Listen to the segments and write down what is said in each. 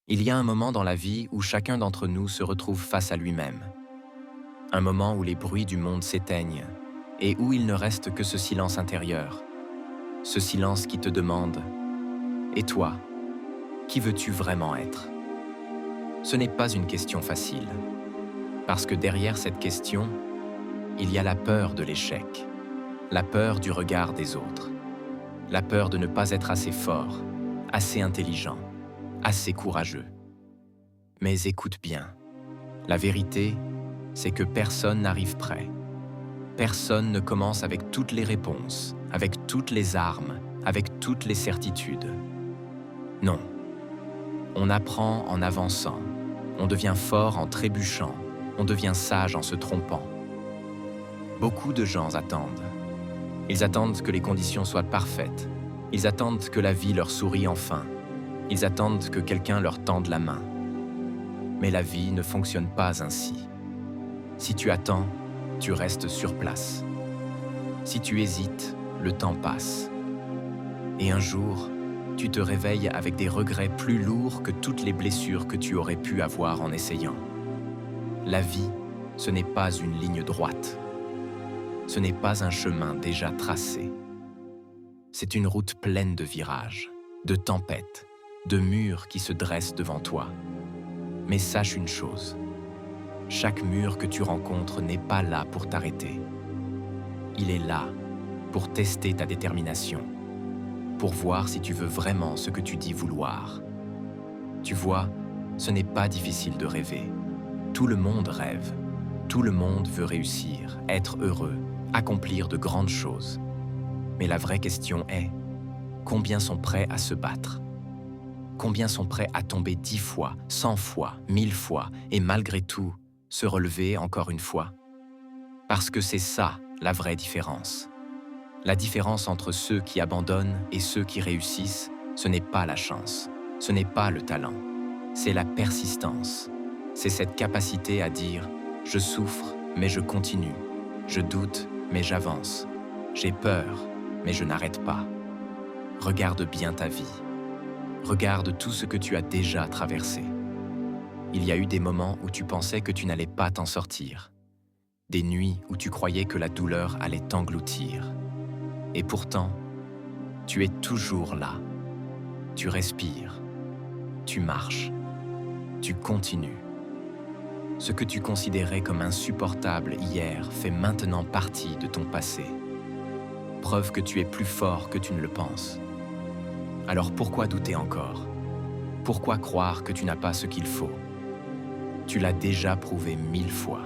Il y a un moment dans la vie où chacun d'entre nous se retrouve face à lui-même. Un moment où les bruits du monde s'éteignent et où il ne reste que ce silence intérieur. Ce silence qui te demande « Et toi, qui veux-tu vraiment être ?» Ce n'est pas une question facile, parce que derrière cette question, il y a la peur de l'échec, la peur du regard des autres, la peur de ne pas être assez fort, assez intelligent, assez courageux. Mais écoute bien, la vérité, c'est que personne n'arrive prêt. Personne ne commence avec toutes les réponses, avec toutes les armes, avec toutes les certitudes. Non. On apprend en avançant, on devient fort en trébuchant, on devient sage en se trompant. Beaucoup de gens attendent. Ils attendent que les conditions soient parfaites. Ils attendent que la vie leur sourie enfin. Ils attendent que quelqu'un leur tende la main. Mais la vie ne fonctionne pas ainsi. Si tu attends, tu restes sur place. Si tu hésites, le temps passe. Et un jour, tu te réveilles avec des regrets plus lourds que toutes les blessures que tu aurais pu avoir en essayant. La vie, ce n'est pas une ligne droite. Ce n'est pas un chemin déjà tracé. C'est une route pleine de virages, de tempêtes, de murs qui se dressent devant toi. Mais sache une chose, chaque mur que tu rencontres n'est pas là pour t'arrêter. Il est là pour tester ta détermination, pour voir si tu veux vraiment ce que tu dis vouloir. Tu vois, ce n'est pas difficile de rêver. Tout le monde rêve. Tout le monde veut réussir, être heureux, accomplir de grandes choses. Mais la vraie question est, combien sont prêts à se battre? Combien sont prêts à tomber 10 fois, 100 fois, 1000 fois, et malgré tout, se relever encore une fois? Parce que c'est ça, la vraie différence. La différence entre ceux qui abandonnent et ceux qui réussissent, ce n'est pas la chance, ce n'est pas le talent, c'est la persistance. C'est cette capacité à dire « je souffre, mais je continue. Je doute, mais j'avance. J'ai peur, mais je n'arrête pas. » Regarde bien ta vie. Regarde tout ce que tu as déjà traversé. Il y a eu des moments où tu pensais que tu n'allais pas t'en sortir. Des nuits où tu croyais que la douleur allait t'engloutir. Et pourtant, tu es toujours là. Tu respires. Tu marches. Tu continues. Ce que tu considérais comme insupportable hier fait maintenant partie de ton passé. Preuve que tu es plus fort que tu ne le penses. Alors pourquoi douter encore? Pourquoi croire que tu n'as pas ce qu'il faut? Tu l'as déjà prouvé 1000 fois.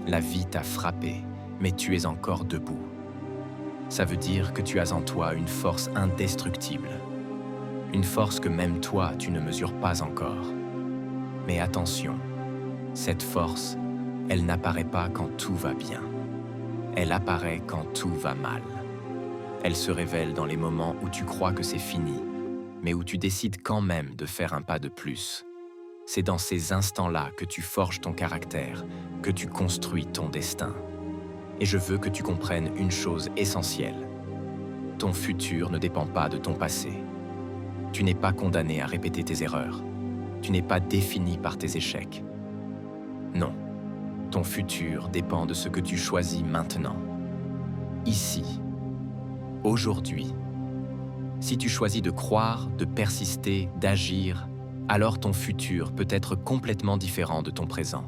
La vie t'a frappé, mais tu es encore debout. Ça veut dire que tu as en toi une force indestructible. Une force que même toi, tu ne mesures pas encore. Mais attention, cette force, elle n'apparaît pas quand tout va bien. Elle apparaît quand tout va mal. Elle se révèle dans les moments où tu crois que c'est fini, mais où tu décides quand même de faire un pas de plus. C'est dans ces instants-là que tu forges ton caractère, que tu construis ton destin. Et je veux que tu comprennes une chose essentielle. Ton futur ne dépend pas de ton passé. Tu n'es pas condamné à répéter tes erreurs. Tu n'es pas défini par tes échecs. Non, ton futur dépend de ce que tu choisis maintenant. Ici, aujourd'hui. Si tu choisis de croire, de persister, d'agir, alors ton futur peut être complètement différent de ton présent.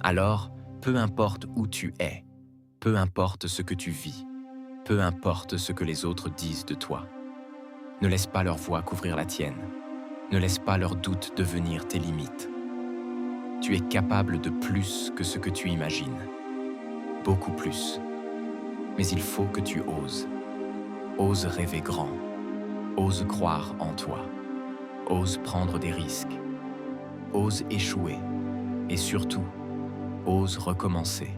Alors, peu importe où tu es, peu importe ce que tu vis, peu importe ce que les autres disent de toi, ne laisse pas leur voix couvrir la tienne. Ne laisse pas leurs doutes devenir tes limites. Tu es capable de plus que ce que tu imagines. Beaucoup plus. Mais il faut que tu oses. Ose rêver grand. Ose croire en toi. Ose prendre des risques. Ose échouer. Et surtout, ose recommencer.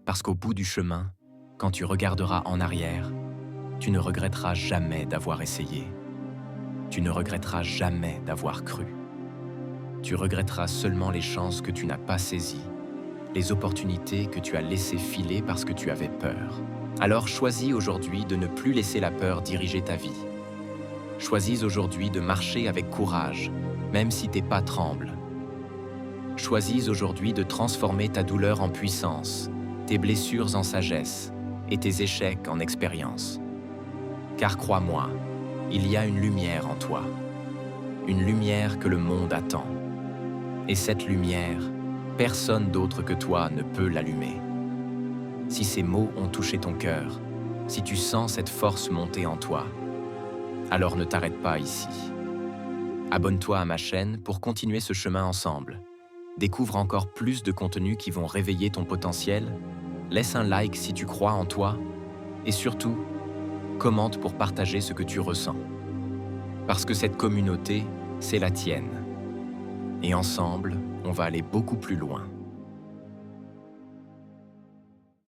Parce qu'au bout du chemin, quand tu regarderas en arrière, tu ne regretteras jamais d'avoir essayé. Tu ne regretteras jamais d'avoir cru. Tu regretteras seulement les chances que tu n'as pas saisies, les opportunités que tu as laissées filer parce que tu avais peur. Alors choisis aujourd'hui de ne plus laisser la peur diriger ta vie. Choisis aujourd'hui de marcher avec courage, même si tes pas tremblent. Choisis aujourd'hui de transformer ta douleur en puissance, tes blessures en sagesse et tes échecs en expérience. Car crois-moi, il y a une lumière en toi, une lumière que le monde attend. Et cette lumière, personne d'autre que toi ne peut l'allumer. Si ces mots ont touché ton cœur, si tu sens cette force monter en toi, alors ne t'arrête pas ici. Abonne-toi à ma chaîne pour continuer ce chemin ensemble. Découvre encore plus de contenus qui vont réveiller ton potentiel. Laisse un like si tu crois en toi. Et surtout, commente pour partager ce que tu ressens. Parce que cette communauté, c'est la tienne. Et ensemble, on va aller beaucoup plus loin.